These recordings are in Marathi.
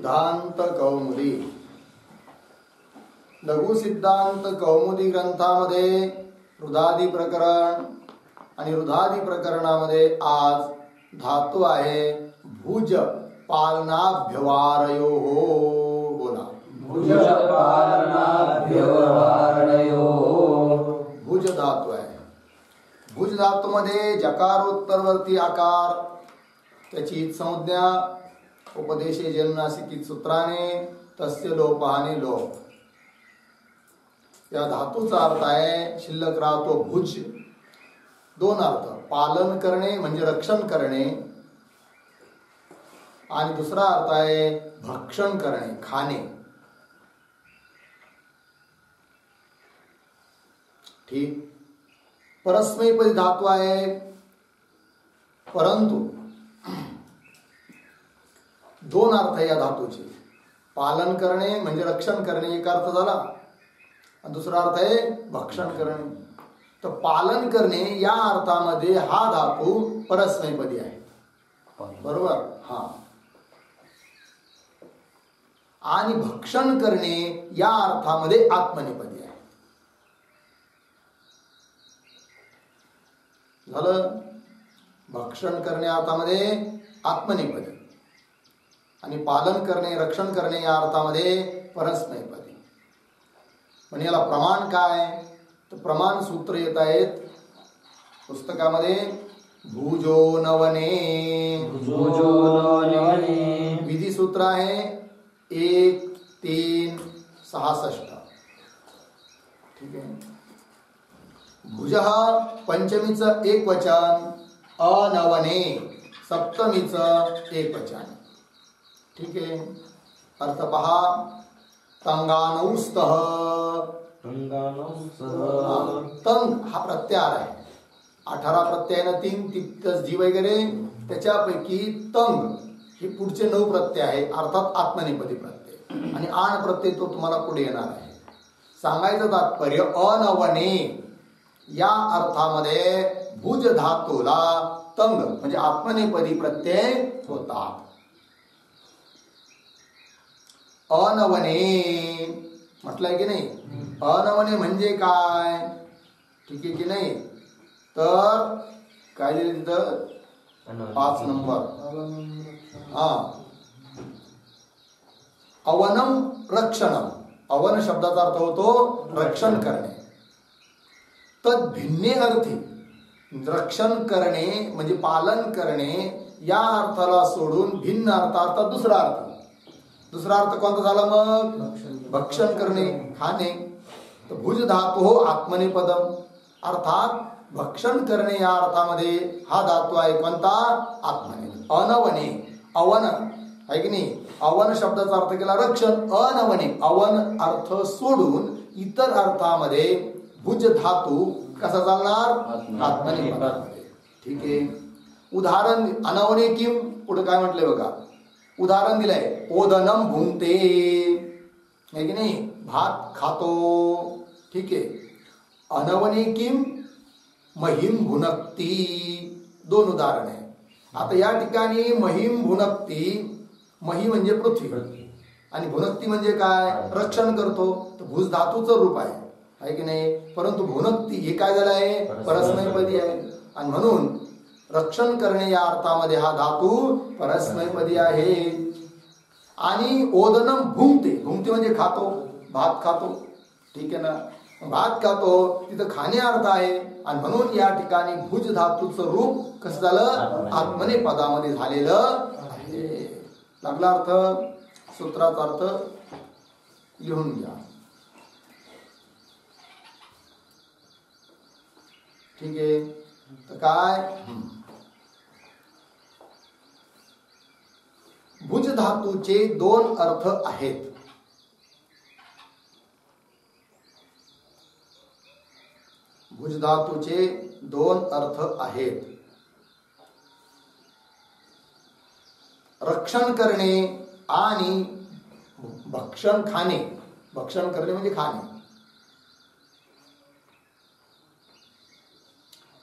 सिद्धांत कौमुदी लघु सिद्धांत कौमुदी ग्रंथामध्ये रुधादी प्रकरण आणि रुधादी प्रकरणामध्ये आज धातू आहे भुज पालनाभ्यवारयो. बोला भुज पालनाभ्यवारयो. भुज धातू आहे. भुज धातूमध्ये जकारोत्तरवर्ती आकार, त्याची संज्ञा उपदेशे जन्मनासिकी सूत्राने तस्य लोपाने लोप. या धातूचा अर्थ आहे शिल्लक राहतो भुज. दोन अर्थ, पालन करणे म्हणजे रक्षण करणे, आणि दुसरा अर्थ आहे भक्षण करणे, खाणे. ठीक. परस्मैपदी धातू आहे, परंतु दोन अर्थ या धातूचे. पालन करणे म्हणजे रक्षण करणे एक अर्थ झाला, आणि दुसरा अर्थ आहे भक्षण करणे. तर पालन करणे या अर्थामध्ये हा धातू परस्मैपदी आहे. बरोबर. हा. आणि भक्षण करणे या अर्थामध्ये आत्मनेपदी आहे. झालं. भक्षण करणे अर्थामध्ये आत्मनेपदी आणि पालन करणे रक्षण करणे या अर्थामध्ये परस्मैपदी. म्हणजे याला प्रमाण काय? तर प्रमाण सूत्र येत आहेत पुस्तकामध्ये. भुजो नवने. विधी सूत्र आहे 1-3-66. ठीक आहे. भुज पंचमीचं एक वचन, अनवने सप्तमीचं एक वचन. ठीक आहे. अर्थ पहा. तंगानौस्तः. तंग हा प्रत्यार आहे. 18 प्रत्यय ना 3 तिप्तस जी वगैरे, त्याच्यापैकी तंग हे पुढचे 9 प्रत्यय आहे, अर्थात आत्मनेपदी प्रत्यय. आणि आण प्रत्यय तो तुम्हाला पुढे येणार आहे. सांगायचं तात्पर्य अनवने या अर्थामध्ये भुज धातूला तंग म्हणजे आत्मनेपदी प्रत्यय होतात. अनवने म्हटलंय की नाही. अनवने म्हणजे काय? ठीक आहे की नाही. तर काय दिलं तिथं 5 नंबर. हा. अवनम रक्षणम. अवन शब्दाचा अर्थ होतो रक्षण करणे. तद भिन्ने अर्थी. रक्षण करणे म्हणजे पालन करणे या अर्थाला सोडून भिन्न अर्थ, अर्थात दुसरा अर्थ. दुसरा अर्थ कोणता झाला मग? भक्षण करणे, खाणे. तर भुज धातू हो आत्मनेपदम, अर्थात भक्षण करणे या अर्थामध्ये हा धातू आहे कोणता? आत्मनेपद. अनवने अवन आहे की नाही. अवन शब्दाचा अर्थ केला रक्षण. अनवने अवन अर्थ सोडून इतर अर्थामध्ये भुज धातू कसा चालणार? आत्मनेपदामध्ये. ठीक आहे. उदाहरण अनवने किम, पुढे काय म्हटलंय बघा. उदाहरण दिलंय. ओदनम भुंगते आहे की नाही, भात खातो. ठीक आहे. अनवने किम महिम भुनक्ती. दोन उदाहरण आहे. आता या ठिकाणी महिम भुनक्ती, मही म्हणजे पृथ्वी आणि भुनक्ती म्हणजे काय? रक्षण करतो. तर भुज धातूचं रूप आहे की नाही. परंतु भुनक्ती हे काय झालं आहे? परस्मैपदी आहे. आणि म्हणून रक्षण करणे या अर्थामध्ये हा धातू परस्मैपदी आहे. आणि ओदनम भुंगते. भुंगते म्हणजे खातो, भात खातो. ठीक आहे ना. भात खातो तिथं खाणे अर्थ आहे. आणि म्हणून या ठिकाणी भुज धातूचं रूप कसं झालं? आत्मनेपदामध्ये झालेलं आहे. लागला अर्थ? सूत्राचा अर्थ लिहून घ्या. ठीक आहे. तर काय? भुज धातूचे 2 अर्थ आहेत. भुज धातूचे 2 अर्थ आहेत. रक्षण करणे आणि भक्षण खाणे. भक्षण करणे म्हणजे खाणे.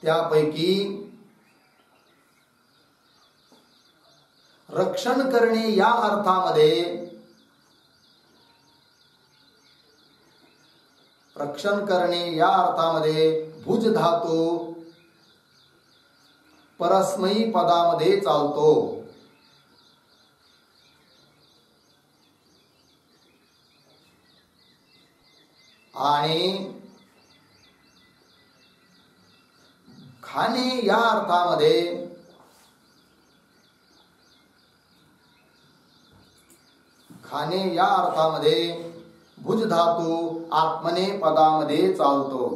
त्यापैकी रक्षण करणे या अर्थामध्ये रक्षण करणे या अर्थामध्ये भुज धातू परस्मयी पदामध्ये चालतो. आणि खाणे या अर्थामध्ये भुज धातू आत्मने पदामध्ये चालतो.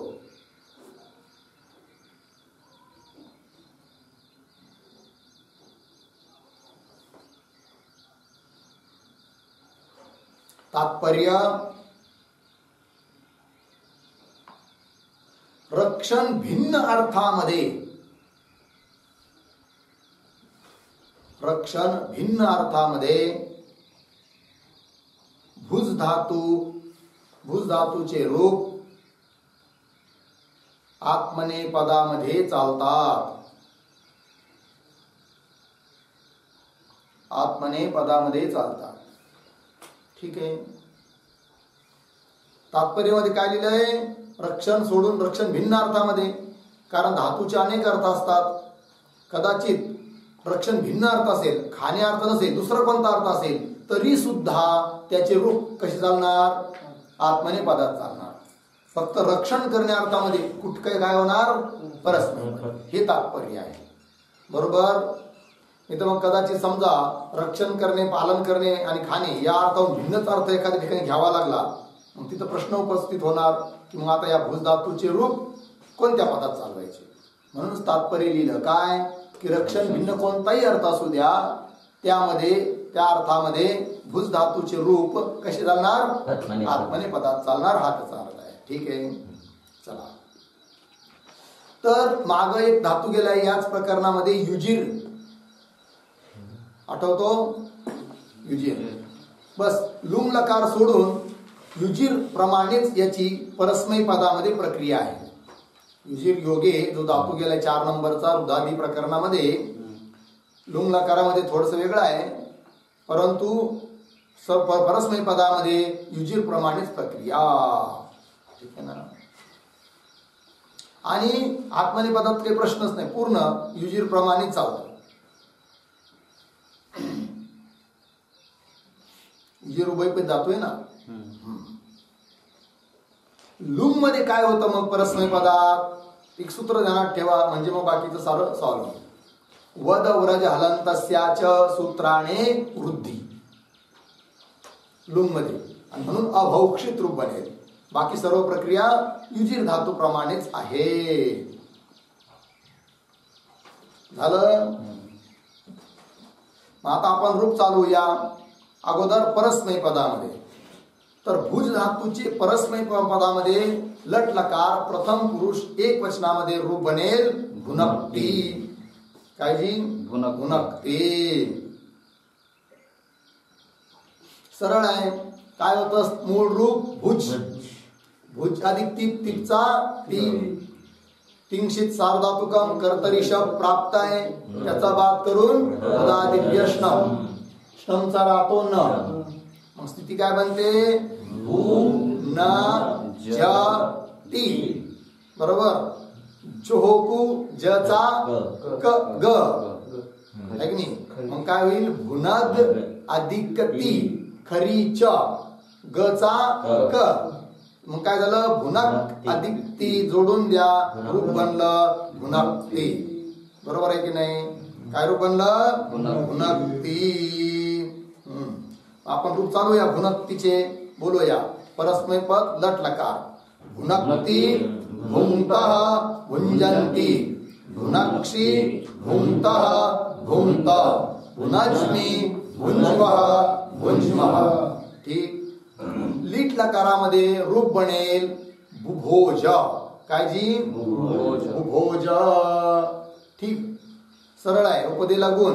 तात्पर्य रक्षण भिन्न अर्थामध्ये भुज धातूचे रूप आत्मने पदामध्ये चालतात. ठीक आहे. तात्पर्यामध्ये काय लिहिलंय? रक्षण सोडून रक्षण भिन्न अर्थामध्ये, कारण धातूचे अनेक अर्थ असतात. कदाचित रक्षण भिन्न अर्थ असेल, खाणे अर्थ नसेल, दुसरा कोणता अर्थ असेल, तरी सुद्धा त्याचे रूप कसे चालणार? आत्मने पदात चालणार. फक्त रक्षण करणे अर्थामध्ये कुठे काय होणार? परस्मय. हे तात्पर्य आहे. बरोबर. इथं मग कदाचित समजा रक्षण करणे, पालन करणे आणि खाणे या अर्थाहून भिन्नच अर्थ एखाद्या ठिकाणी घ्यावा लागला, मग तिथं प्रश्न उपस्थित होणार की मग आता या भुज धातूचे रूप कोणत्या पदात चालवायचे. म्हणून तात्पर्य लिहिलं काय की रक्षण भिन्न कोणताही अर्थ असू द्या, त्या अर्थामध्ये भुज धातूचे रूप कसे चालणार? आत्मने पदात चालणार. हा त्याचा अर्थ आहे. ठीक आहे. चला, तर माग एक धातू गेलाय याच प्रकरणामध्ये युजिर. आठवतो? युजिर. बस लुंग लकार सोडून युजिर प्रमाणेच याची परस्मय पदामध्ये प्रक्रिया आहे. युजिर योगे जो धातू गेलाय 4 नंबरचा रुधादी प्रकरणामध्ये, लुंग लकारामध्ये थोडस वेगळं आहे, परंतु परस्मय पदामध्ये युजिर प्रमाणेच प्रक्रिया. ठीक आहे ना. आणि आत्मने पदात काही प्रश्नच नाही, पूर्ण युजिर प्रमाणेच चालतो. युजिर उभयपद जातोय ना. लुंग मध्ये काय होतं मग परस्मय पदात? एक सूत्र ध्यानात ठेवा, म्हणजे मग बाकीचं सारं सॉल्व. वद व्रज हलंतस्याच सूत्राने वृद्धी लुंग मध्ये, आणि म्हणून अभौक्षित रूप बनेल. बाकी सर्व प्रक्रिया युजिर धातू प्रमाणेच आहे. झालं. आता आपण रूप चालूया. अगोदर परस्मय पदामध्ये, तर भुज धातूचे परस्मय पदामध्ये लट लकार प्रथम पुरुष एक वचनामध्ये रूप बनेल भुनक्ती. काय जी? भुनक्ती. सरळ आहे. काय होतं मूळ रूप? भुज. भुज अधिक तिप, तिपचा तीन, तिंशित सार्वधातुकम कर्तरी शब्द प्राप्त आहे. त्याचा बाद करून अधिक श्नम, श्नमचा राहतो न. मग स्थिती काय बनते? भू न ज ती. बरोबर. चोहोकू जचा क ग आहे की नाही. मग काय होईल? भुनग अधिक ती खरी च गचा क. मग काय झालं? भुनक अधिक ती जोडून द्या, रूप बनलं भुनक्ती. बरोबर आहे की नाही? काय रूप बनलं? भुनक्ती. आपण रूप चालूया भुनक्तीचे, बोलूया. परस्मय पद लट लकार. भुनक्ती भुंक्तः भुंजन्ति, भुनक्षी भुंक्तः भुंक्त, भुनज्मि भुंज्वः भुंज्मः. ठीक. लीट लकारामध्ये रूप बनेल बुभोज. काय जी? बुभोज. ठीक. सरळ आहे. उपदेला गुण.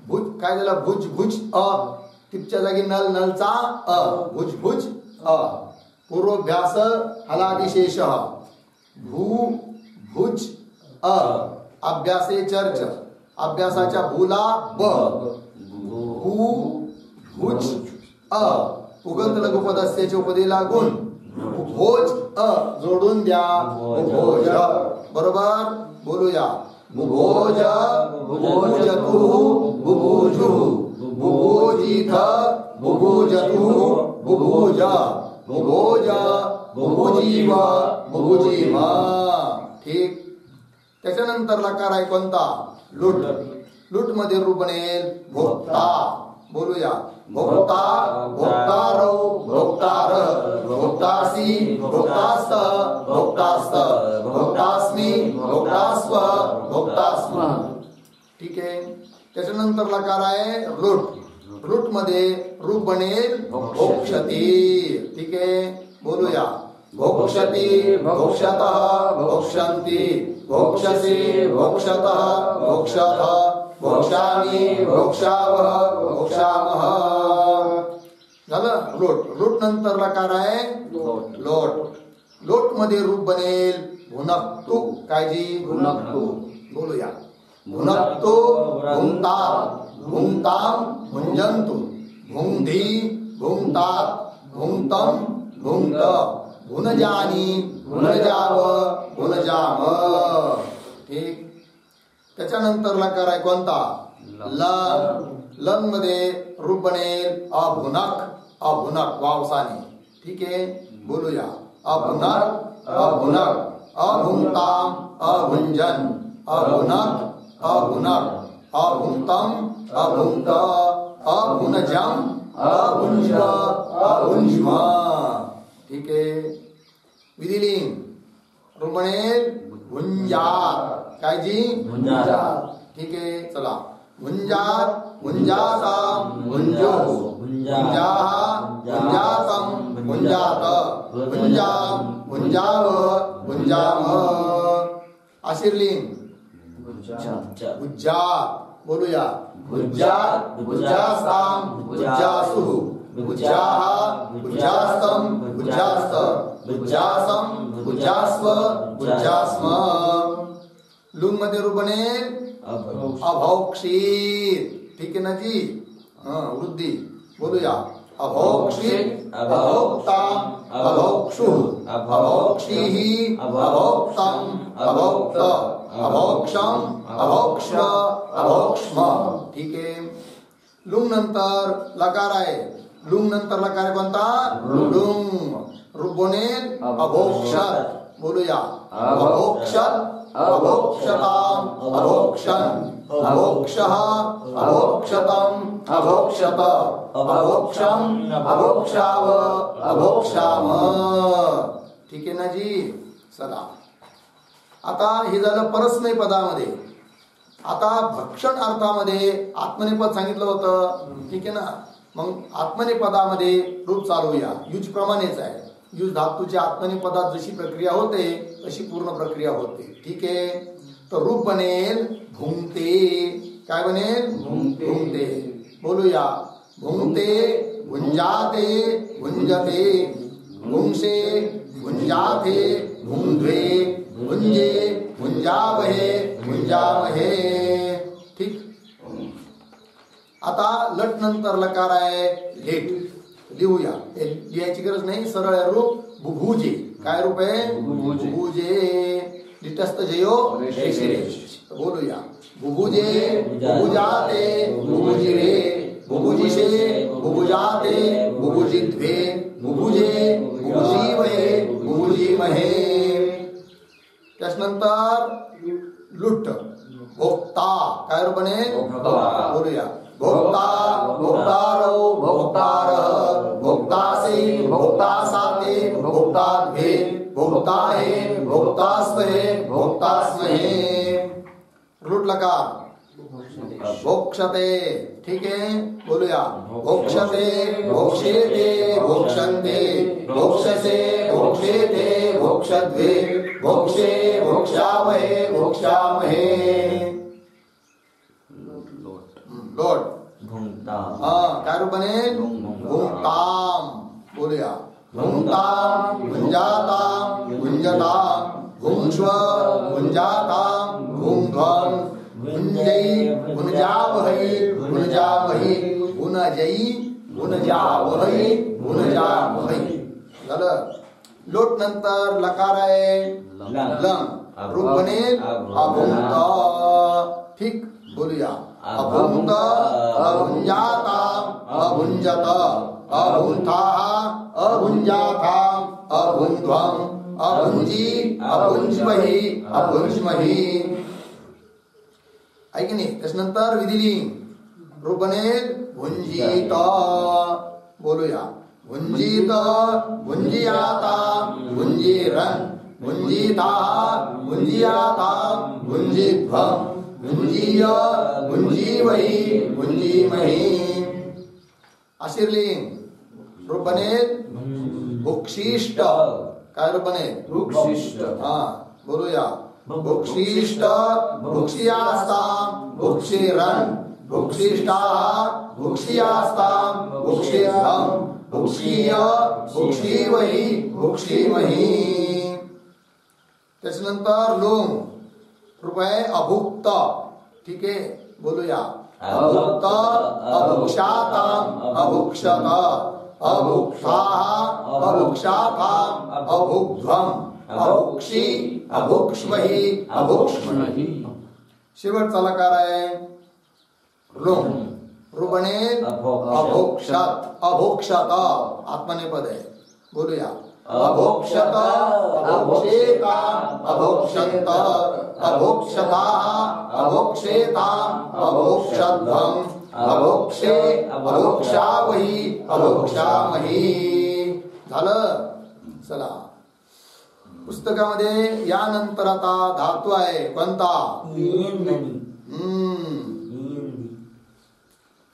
भुज काय झालं? भुज भुज अ. टिपच्या जागी नल, नलचा अ. भुज भुज अ. पूर्वभ्यास हलादिशेष. भू भुज अ. अभ्यासे चर्च. अभ्यासाच्या भूला ब. भू भुज अ. उगंत लघुपदस्याचे उपदेला गुण. भोज जोडून द्या भोज. बरोबर बोलूया. बुभोज बुभोजतु बुभुजु बुभोजिथ बुभुजतु बुभुज बुभोज बुभुजीव बुभुजीम. ठीक. त्याच्यानंतर लकार आहे कोणता? लुट. लुट मध्ये रूप बनेल भोक्ता. बोलूया. भोक्ता भोक्तारो भोक्तार भोक्तासी भोक्तास्त भोक्तास्त भोक्तास्मी भोक्तास्व भोक्तास्म. ठीक आहे. त्याच्यानंतर लकार आहे रूट. रूट मध्ये रूप बनेल भोक्षती. ठीक आहे. बोलूया. भोक्षती भोक्षतः भोक्षन्ति भोक्षसी भोक्षतः भोक्षथ भोक्षामि भोक्षावः भोक्षामः. झालं. लोट. लोट नंतर लकार आहे लोट. लोट मध्ये रूप बनेल भुनक्तु. काळजी भुनक्तु. बोलूया. भुनक्तु भुंता भुंताम भुंजंतु भुंधी भुंतात भुंतम भुंत भुनजानी भुनजाव भुनजाम. ठीक. त्याच्यानंतर लकार आहे कोणता? लन. लन मध्ये रूप बनेल अभुनक. अभुनक वावसाने. ठीक आहे. बोलूया. अभुनक अभुनक अभुंताम अभुंजन अभुनक अभुनक अभुंतम अभुंत अभुनजम अभुंज अभुंजम. ठीक आहे. विधिलिंग रूप बनेल भुंजात. काय जी? भुंजात. ठीक आहे. चला. भुंजात भुंजाताम भुंजो भुंजाहा भुंजातम भुंजात भुंजाम भुंजाव भुंजाम. आशीर्लिंग भुज्जात. बोलूया. भुज्जात भुज्जास्ताम भुज्जासु भुज्जाहा भुज्जास्तम भुज्जास्त भुज्जासम भुज्जास्व भुज्जास्म. लुंग मध्ये रूप बनेल अभौक्षित. ठीक आहे ना जी? वृद्धी. बोलूया. अभौक्षित अभौक्ताम अभौक्षु अभौक्षिहि अभौक्तम अभौक्त अभौक्षम अभौक्ष्म अभौक्ष्म. ठीक आहे. लुंग नंतर लकार आहे. लुंग नंतर लकार आहे कोणता? लुंग. रूप बनेल अभोक्षत. बोलूया. अभोक्षत अभोक्षताम अभोक्षन अभोक्षः अभोक्षतम अभोक्षत अभोक्षम अभोक्षाव अभोक्षाम. ठीक आहे ना जी? चला. आता हे झालं परस्मै पदामध्ये. आता भक्षण अर्थामध्ये आत्मनेपद सांगितलं होतं. ठीक आहे ना? मग आत्मनेपदामध्ये रूप चालवूया. युज प्रमाणेच आहे. युज धातूच्या आत्मनेपदात जशी प्रक्रिया होते तशी पूर्ण प्रक्रिया होते. ठीक आहे. तर रूप बनेल भुंगते. काय बनेल? भुंगते. बोलूया. भुंगते भुंजाते भुंजते भुंगसे भुंजाते भुंद्वे भुंजे भुंजावहे भुंजामहे. ठीक. आता लट नंतर लकार आहे लेट. लिहूया. लिहायची गरज नाही. सरळ रूप बुभुजे. काय रूप आहे? बुभुजे. लिटस्त जयो रेश. बोलूया. बुभुजे बुभुजाते बुभुजिरे बुभुजिषे बुभुजाते बुभुजिद्वे बुभुजे बुभुजीवहे बुभुजीमहे. त्याच्यानंतर लुट भोक्ता. काय रूप बनेल? बोलूया. भोक्ता भोक्तारो भोक्तार भोक्तासी भोक्तासाते भोक्ताद्वे भोक्ताहे भोक्तास्महे भोक्तास्महे. लुट लकार भोक्षते. ठीक आहे. बोलूया. भोक्षते भोक्षेते भोक्षन्ते भोक्षसे भोक्षेते भोक्षद्वे भोक्षे भोक्षामहे भोक्षामहे. लोट भुंगता. काय रूप बनेल? भुंगताम. बोलूया. भुंगताम भुंजाताम भुंजताम भुंक्ष्व भुंजाताम भुंध्वम भुंजई भुंजावहै भुंजामहि भुनजई भुंजावहै भुंजामहि. झालं. लोट नंतर लकार आहे लंग रूप बनेल अभुंत. ठीक बोलूया. अभुंत अभुंजाता अभुंजत अभुंथा अभुंजाथा अभुंध्वम अभुंजी अभुंजमही अभुंजमही. आहे की नाही. त्याच्यानंतर विधिलिंग रूप बनेल भुंजीत. बोलूया. भुंजीत भुंजियाता भुंजीरन भुंजिता भुंजियाता भुंजिध्वम भुंजीय भुंजीवही भुंजीमही. आशीर्लिंग रूप बनेल भुक्षिष्ट. काय रूप बनेल भुक्षिष्ट. हा बोलूया. भुक्षिष्ट भुक्षियास्ताम भुक्षिरन भुक्षिष्टा भुक्षियास्ताम भुक्षिरम भुक्षीय भुक्षीवही भुक्षीमही. त्याच्यानंतर लोम रूप आहे अभुक्त. ठीक आहे बोलूया. अभुक्त अभुक्षाताम अभुक्षत अभुक्षा अभुक्षाताम अभुध्वम अभुक्षी अभुक्ष्मही अभुक्ष्मही. शेवटचा लकार आहे लोम रूप बनेल अभोक्षत अभोक्षत. आत्मनेपद आहे. बोलूया. अभोक्षत अभोक्षेता अभोक्षत अभोक्षता अभोक्षेता अभोक्षध्वम अभोक्षे अभोक्षावही अभोक्षामही. झालं. चला पुस्तकामध्ये यानंतर आता धातू आहे कोणता.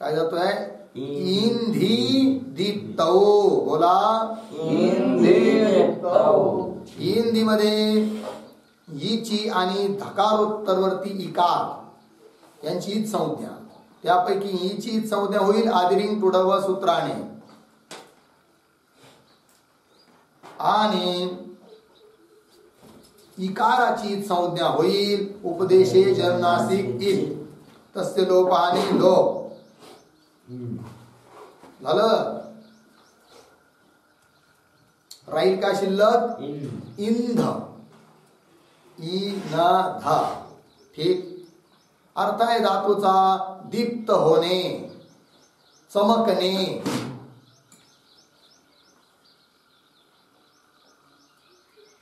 काय धातू आहे. इंधी दीप्तौ. बोला. इंधी मध्ये ईची आणि धकारोत्तरवर्ती इकार यांची संज्ञा. त्यापैकी ईची संज्ञा होईल आदिरिंग तुडव सूत्राने आणि इकाराची संज्ञा होईल उपदेशे जन्नासिक इ. तस्य लोपाने लोप. झालं. राहील का शिल्लक इंध इ न ध. ठीक. अर्थ आहे धातूचा दीप्त होणे चमकणे.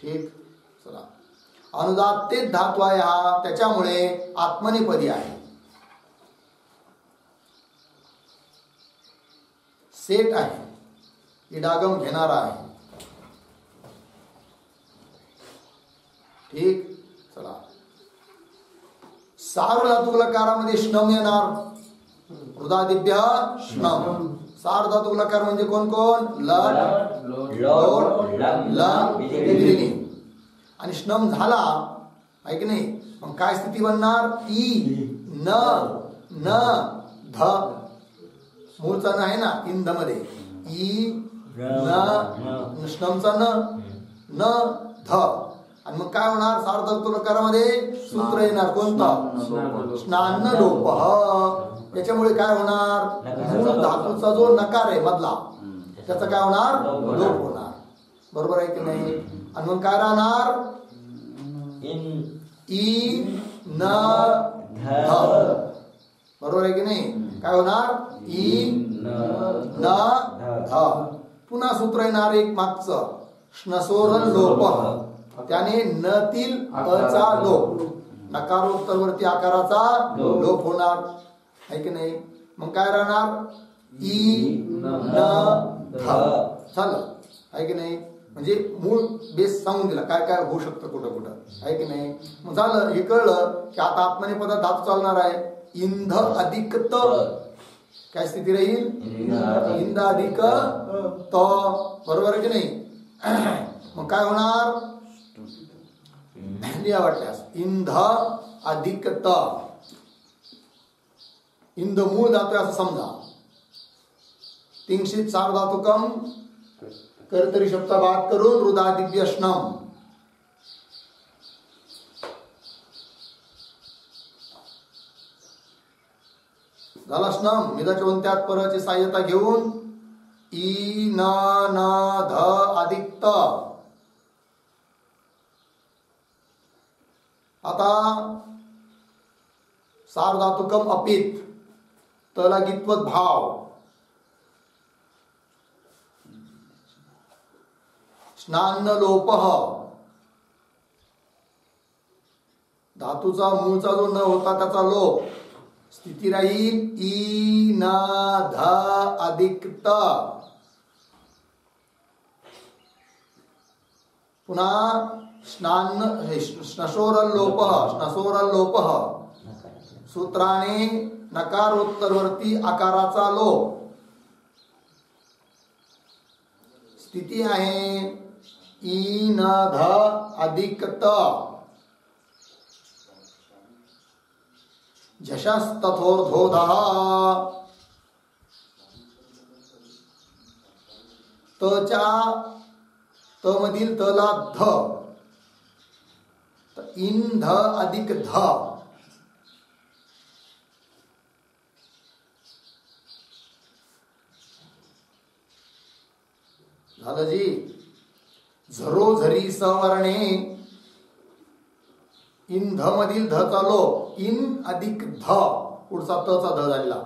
ठीक. चला अनुदात्तित धातू आहे हा. त्याच्यामुळे आत्मनेपदी आहे. सेट आहे. इडागम घेणारा आहे. ठीक. चला सार्व धातुक लकारामध्ये श्नम येणार. हृदादिभ्य श्नम. सार्व धातुक लकार म्हणजे कोण कोण. लट लोट ल आणि श्नम झाला आहे की नाही. मग काय स्थिती बनणार. ई न न ध. मूळचा न आहे ना इंध मध्ये. ई न श्नमचा न ध. आणि मग काय होणार. सार्वधातुकारामध्ये सूत्र येणार कोणतं. स्नान लोप. त्याच्यामुळे काय होणार. मूळ धातूचा जो नकार आहे मधला त्याचा काय होणार लोप होणार. बरोबर आहे की नाही. आणि मग काय राहणार. ई न ध. बरोबर आहे की नाही. काय होणार. ई न ध. पुन्हा सूत्र येणार एक मागचं. श्नसोरन लोप. त्याने नतील अचा लोप. नकारोत्तरवर्ती आकाराचा लोप होणार आहे की नाही. मग काय राहणार. ई न ध. झालं आहे की नाही. म्हणजे मूळ बेस सांगून दिला काय काय होऊ शकतं कुठं कुठं आहे की नाही. मग झालं. हे कळलं की आता आत्मनेपदात धातू चालणार आहे. इंध अधिक त. काय स्थिती राहील. इंध अधिक त. बरोबर आहे की नाही. मग काय होणार. लिहा वाटल्यास. इंध अधिक त. इंध मूळ धातू असं समजा. तिंशित सार्वधातुकम कर्तरी शब्द बात करून हृदादिभ्य श्नम. झाला श्नम. मिदाच्या वंत्यात परची सहाय्यता घेऊन ई न ध अधिक त. आता सार्वधातुकम अपित तलागित्वत भाव, स्नान्न लोपः, धातूचा मूळचा जो न होता त्याचा लोप, स्थिती राहील ई न ध अधिक त. पुन्हा स्नशोरल लोपः सूत्राने नकारोत्तरवर्ती आकाराचा लोप. स्थिती आहे ई न ध अधिक त. झषस्तथोर्धोधः, तच्या त मधील तला ध, इन ध अधिक ध. झालं जी. झरोझरी सवर्णे, इन ध मधील ध चा लोप, इन अधिक ध, पुढचा त चा ध झालेला.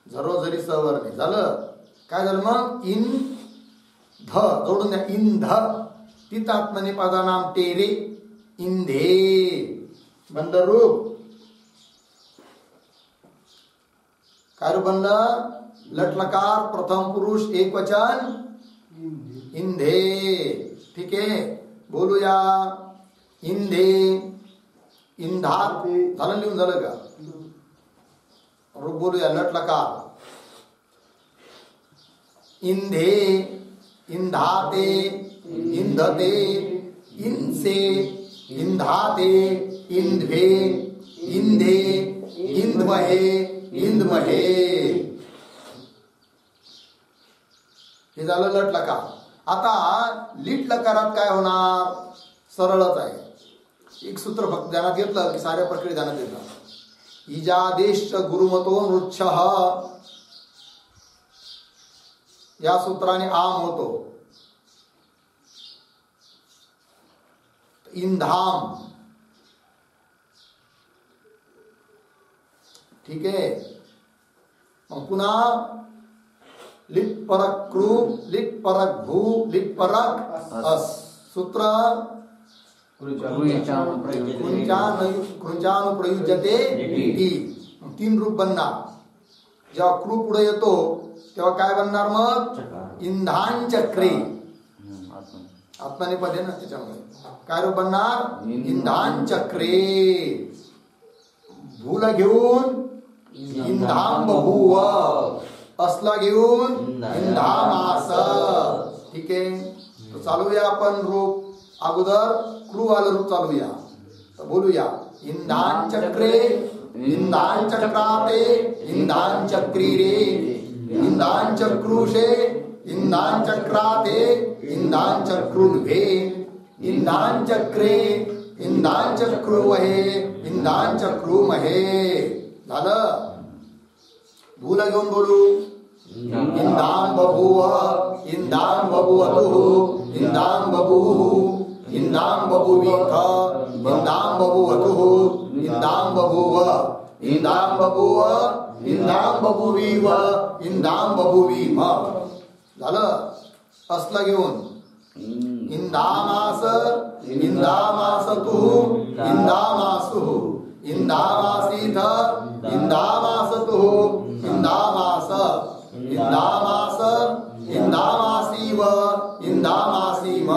झरोझरी सवर्णे झालं. काय झालं मग? इन ध जोडून द्या. इन ध तितात्मने पदानाम तेरे इंधे बंद रूप. काय रूप बनलं? लटलकार प्रथम पुरुष एक वचन इंधे. ठीक आहे, बोलूया. इंधे, इंधात झालं, लिहून झालं का? रूप बोलूया. लटलकार इंधे, इंधाते, इंधते, इंसे, इंधाते, इंध्वे, इंधे, इंध्वहे, इंधमहे. हे झालं लटलकार. आता लिट लकारात काय होणार? सरळच आहे. एक सूत्र फक्त ध्यानात घेतलं की साऱ्या प्रक्रिया ध्यानात येतात. इजादेश गुरुमतो नृच्छः, या सूत्राने आम होतो. इंधाम. ठीक आहे. मग पुन्हा लिट परक क्रू, लिट परक भू, लिट परक अस. सूत्र कृंचानुप्रयुज्यते टी. तीन रूप बनणार. जेव्हा क्रू पुढे येतो तेव्हा काय बनणार? मग इंधान चक्रे. आत्मनेपद आहे ना त्याच्यामुळे काय रूप बनणार? इंधान चक्रे. भूला घेऊन इंधाम बभूव, असला घेऊन इंधामास. ठीक आहे, तो चालूया आपण रूप. अगोदर क्रू वालं रूप चालूया. तर बोलूया. इंधान चक्रे, इंधान चक्राते, इंधान चक्रीरे, इंधान चक्रुषे, इंधान चक्राते, इंधान चक्रुन्वे, इंधान चक्रे, इंधान चक्रुवहे, इंधान चक्रुमहे. झालं. भूला घेऊन बोलू. इंधान बभूव, इंधान बभूवतु, इंधान बभूव, इंधान बभूवीथ, इंधान बभूवतु, इंधान बभूव, इंधान बभूव, इंधान बभूवीव, इंधान बभूवीम. झालं. असला घेऊन इंधामास, इंधामासतु, इंधामासु, इंधामासीथ, इंधामासतु, इंधामास, इंधामास, इंधामासीव, इंधामासीम.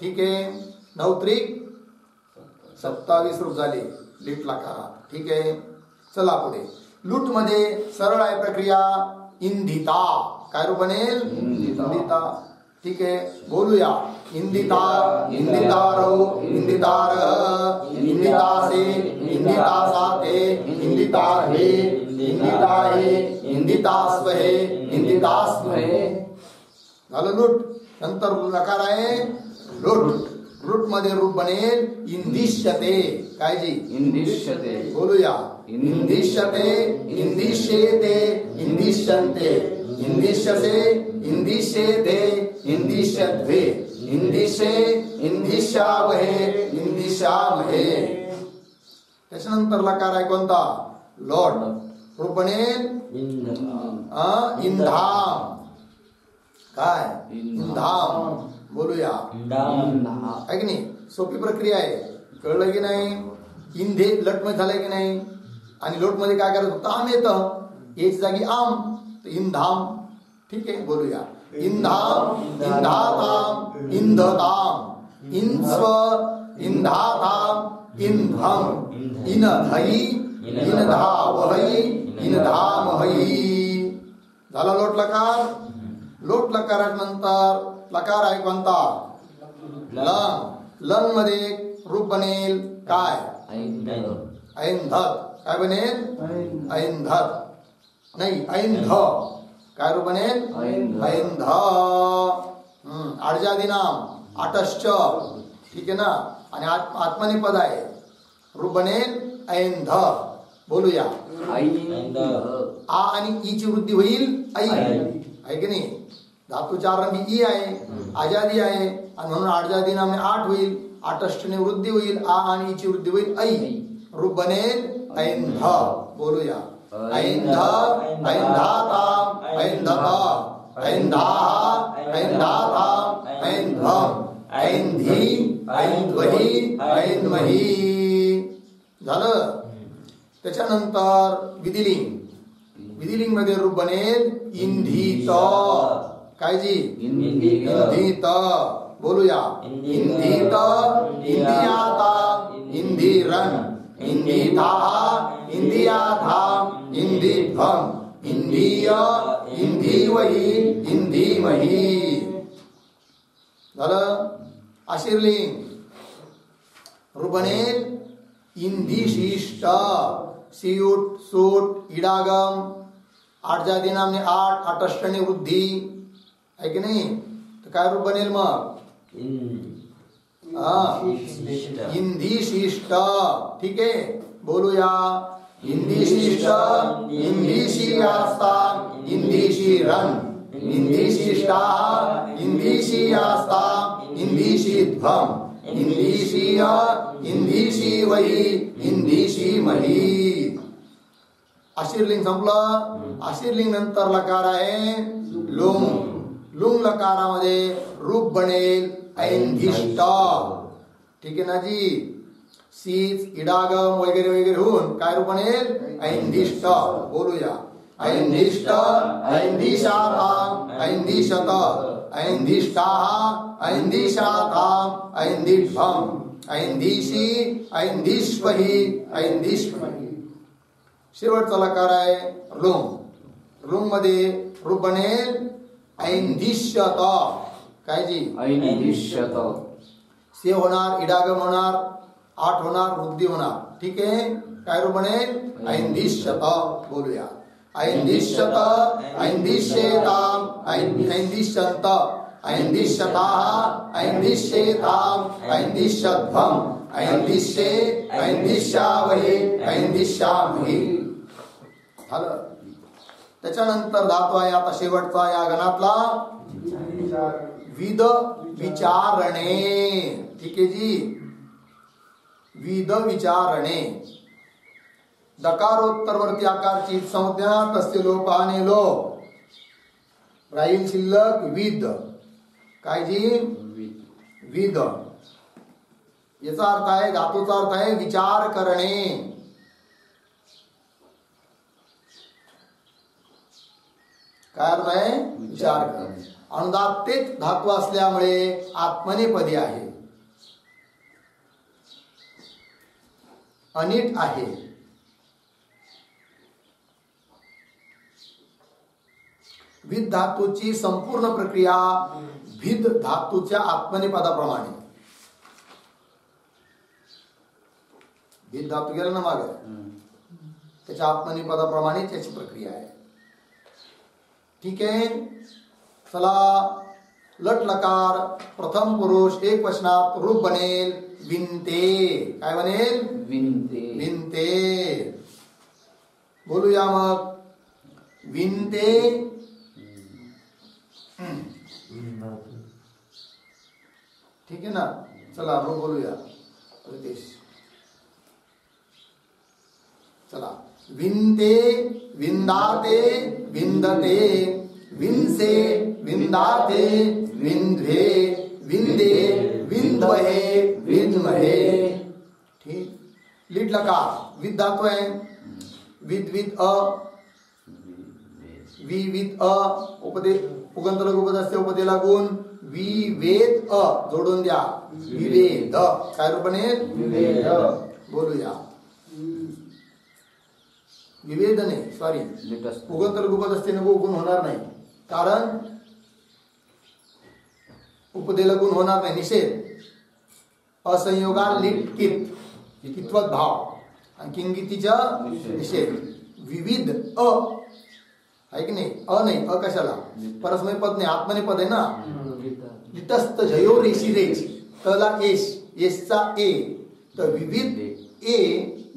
ठीक आहे. 9 त्रिक 27 रूप झाले लिट लकारात. ठीक आहे, चला पुढे. लूट मध्ये सरळ आहे प्रक्रिया. इंधिता. काय रूप बनेल? इंधिता. ठीक आहे, बोलूया. इंदिता, इंदितारो, इंदितार, इंदितासे, इंदितासाते, इंदिताहे, इंदिताहे, इंदितास्वहे, इंदितास्वहे. झालं लूट. नंतर लकार आहे लूट. लूट मध्ये रूप बनेल इंदिश्यते. काय जी? इंदिश्यते. बोलूया. इंदिश्यते, इंदिश्येते, इंदिश्यन्ते, इंदिश्यसे, इंदिश्येते, इंदिश्यद्वे. इंदिशे इंदिशावहे इंदिशामहे. त्याच्यानंतर लकार आहे कोणता? लोट. रूप बनेल इंधाम. काय? इंधाम. बोलूया आहे की नाही? सोपी प्रक्रिया आहे. कळलं की नाही? इंधे लट मध्ये झालंय की नाही? आणि लोट मध्ये काय करायचं? फक्त आम येतं. याची जागी आम, तर इंधाम. ठीक आहे, बोलूया. इंधाम इंधाताम इंधताम इंस्व इंधाताम इंधम इनधई इनधावहई इनधामहई. झाला लोट लकार. लोट लकारानंतर लकार आहे कोणता? लंग. लंग मध्ये रूप बनेल काय? ऐंधत. काय बनेल? ऐंधत नाही, ऐंध. काय रूप बनेल? ऐंध. आडजादी नाम आटश्च. ठीक आहे ना? आणि आत्मनिपद आहे. रूप बनेल ऐंध. बोलूया. आ आणि ई ची वृद्धी होईल आई. आहे की नाही? धातूच्या आरंभी ई आहे, आजादी आहे, आणि म्हणून आडजादी नामे 8 होईल. आटष्टने वृद्धी होईल. आ आणि ई ची वृद्धी होईल ऐ. रूप बनेल ऐंध. बोलूया. ऐंध ऐंधाताम ऐंधता ऐंधाः ऐंधाताम ऐंध्वम ऐंधी ऐंध्वहि ऐंध्महि. झालं. त्याच्यानंतर विधिलिंग. विधिलिंग मध्ये रूप बनेल इंधीत. काय जी? इंधीत. बोलूया. इंधीत इंधियाता इंधीरन इंधीताः इंधियाथाम इंधीध्वम इंधीय इंधीवहि इंधीमहि. झालं. आशीर्लिंग. रूप बनेल इंधिशिष्ट. सियूट सूट इडागम. आडजादी नामने 8, आटष्टने वृद्धी. आहे की नाही? तर काय रूप बनेल मग? इंधिशिष्ट. ठीक आहे, बोलूया. इंधिशिष्ट इंधिशियास्ता इंधिशिरन इंधिशिष्टाः इंधिशियास्ता इंधिशिध्वम इंधिशीय इंधिशीवहि इंधिशीमहि. आशीर्लिंग संपलं. आशीर्लिंग नंतर लकार आहे लुंग. लुंग लकारामध्ये रूप बनेल ऐंधिष्ट. ठीक आहे ना जी? सीच इडागम वगैरे वगैरे होऊन काय रूप बनेल? ऐंधिष्ट. बोलूया. ऐंधिष्ट ऐंधिशाताम ऐंधिशत ऐंधिष्टाः ऐंधिशाताम ऐंधिध्वम ऐंधिशी ऐंधिष्वहि ऐंधिष्वहि. शेवटचा लकार आहे लुंग. लुंग मध्ये रूप बनेल ऐंधिष्यत. काय जी? ऐंधिष्यत. से होणार, इडागम होणार, 8 होणार, वृद्धी होणार. ठीक आहे. काय रूप बनेल? ऐंधिष्यत. बोलूया. ऐंधिष्यत ऐंधिष्येताम ऐंधिष्यन्त ऐंधिष्यताः ऐंधिष्येताम ऐंधिष्यध्वम ऐंधिष्ये ऐंधिष्यावहि ऐंधिष्यामहि. झालं. त्याच्यानंतर धातू आहे आता शेवटचा या गणातला विद विचारणे. ठीक आहे जी? विद विचारणे. दकारोत्तरवर्ती आकारची संज्ञा तस्य लोपाने लो. राहील शिल्लक विद. काय जी? विद. याचा अर्थ आहे, धातूचा अर्थ आहे विचार करणे. काय अर्थ आहे? विचार करणे. अनुदात्तेच धातू असल्यामुळे आत्मनेपदी आहे. अनिट आहे. विद धातूची संपूर्ण प्रक्रिया भिद धातूच्या आत्मनेपदाप्रमाणे. भिद धातू गेला ना मागे, त्याच्या आत्मनेपदाप्रमाणे त्याची प्रक्रिया आहे. ठीक आहे. चला. लट लकार प्रथम पुरुष एक वचनात रूप बनेल विनते. काय बनेल? विनते. विनते. बोलूया मग. विनते ठीक आहे ना. चला मग बोलूया रितेश. चला. विंते विंदाते विंदते विंसे विंदाते विंध्वे विंदे विंद्वहे विद्महे. ठीक. लीट लकार विद धातु आहे. विद विद अ वि विद अ उपदे उगंत लघु पद असते उपदे लागून विवेद अ जोडून द्या. विवेद काय रूप बनेल विवेद. बोलूया विवेद नाही सॉरी उगंत लघु पद असते ना गुण होणार नाही कारण उपदेला गुण होणार नाही. निषेध असंयोगा लिट कित कितवत भाव आणि किंगितीचा निषेध. विविध अ आहे की नाही. अ नाही अ कशाला परस्मय पद नाही आत्मने पद आहे ना. लिटस्त जयो रेशी रेच तला एश एशचा ए तर विविध ए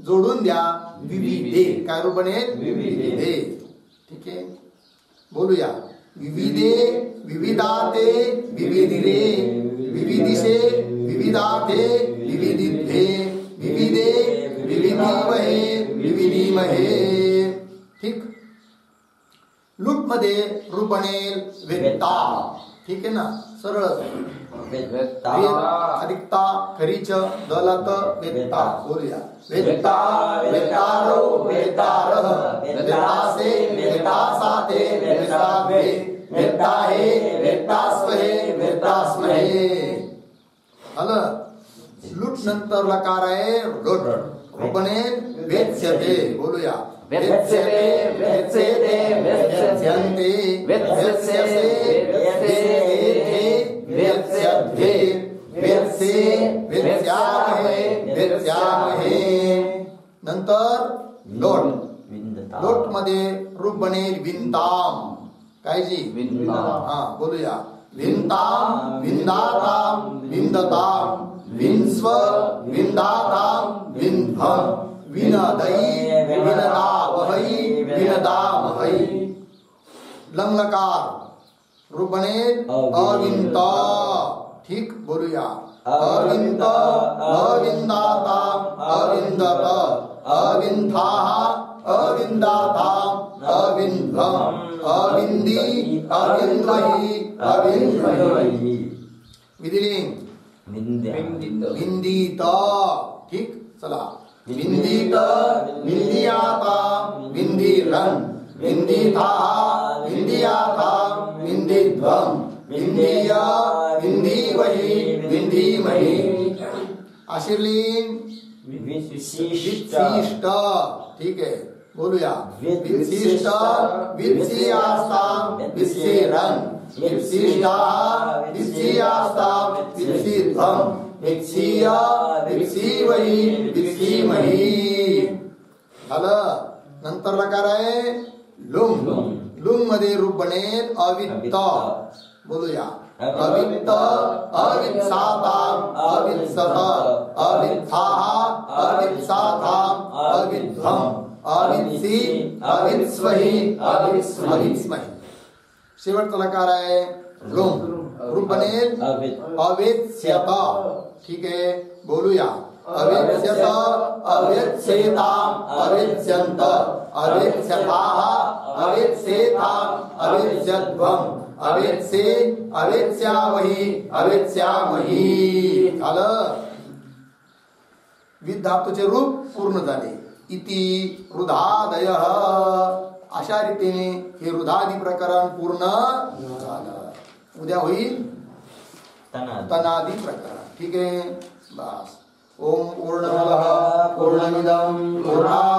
जोडून द्या विविधे काय रूप बनेल विविधे. ठीक आहे. बोलूया विविधे विविधाते विविधिरे विविधिषे विविधाते विविधिभे विविधे विविधीमहे विविधीमहे. ठीक. लूट मध्ये रूप बनेल वेत्ता. ठीक आहे ना सरळ अधिकता खरीच दलात वेत्ता. बोलूया वेत्ता वेत्तारो वेत्तारः वेत्तासे वेत्तासाते वेत्ताभे वेत्ताहे वेत्तास्महे वेत्तास्महे. आलं. लूट नंतर लकार आहे लोट रूप बनेल वेत्स्यते. बोलूया वेत्स्यते वेत्स्यते वेत्स्यन्ते वेत्स्यसे वेत्स्येथे वेत्स्यध्वे वेत्से वेत्स्यामहे वेत्स्यामहे. नंतर लोट. लोट मध्ये रूप बनेल विंताम. काय जी हा बोलूया विंताम विंदाताम विंदताम विंस्व विंदाताम विंध्वम विनदई विनदावहै विनदामहै. लंगलकार रूप बनेल अविंत. ठीक. बोलूया अविंत अविंदाता अविंदत अविंथाः अविंदाताम् अविंध्वम् अविंदी अविंद्वहि अविंध्वहि. विधिलिंग विंदित. ठीक. चला विंदित विंदियाता विंदिरन् विंदिताः विंदियाताम् विंदिध्वम् विंदीय विंदीवहि विंदीमहि. आशीर्लिंग विशिष्ट. ठीक है. बोलूया विशिष्ट वित्सियास्ताम् वित्सिरन् वित्सिष्टाः वित्सियास्ताम् वित्सिध्वम् वित्सीय वित्सीवहि वित्सीमहि. झालं. नंतर लकार आहे लुंग. लुंग मध्ये रूप बनेल अवित्त. बोलूया अवित्त अवित्साताम् अवित्सत अवित्थाः अवित्साताम् अविध्वम् अवित्सी अवित्स्वहि अवित्स्महि. शेवटचा लकार आहे लुंग. रूप बनेल अवेत्स्यत. ठीक आहे. बोलूया अवेत्स्यत अवेत्स्येताम् अवेत्स्यन्त अवेत्स्यताः अवेत्स्येताम् अवेत्स्यध्वम् अवेत्से अवेत्स्यावहि अवेत्स्यामहि. झालं. विद धातूचे रूप पूर्ण झाले. इति रुधादयः. अशा रीतीने हे रुधादी प्रकरण पूर्ण झालं. उद्या होईल तनादी प्रकरण. ठीक आहे. बस. ओम पूर्णमदः पूर्णमिदं पूर्णात्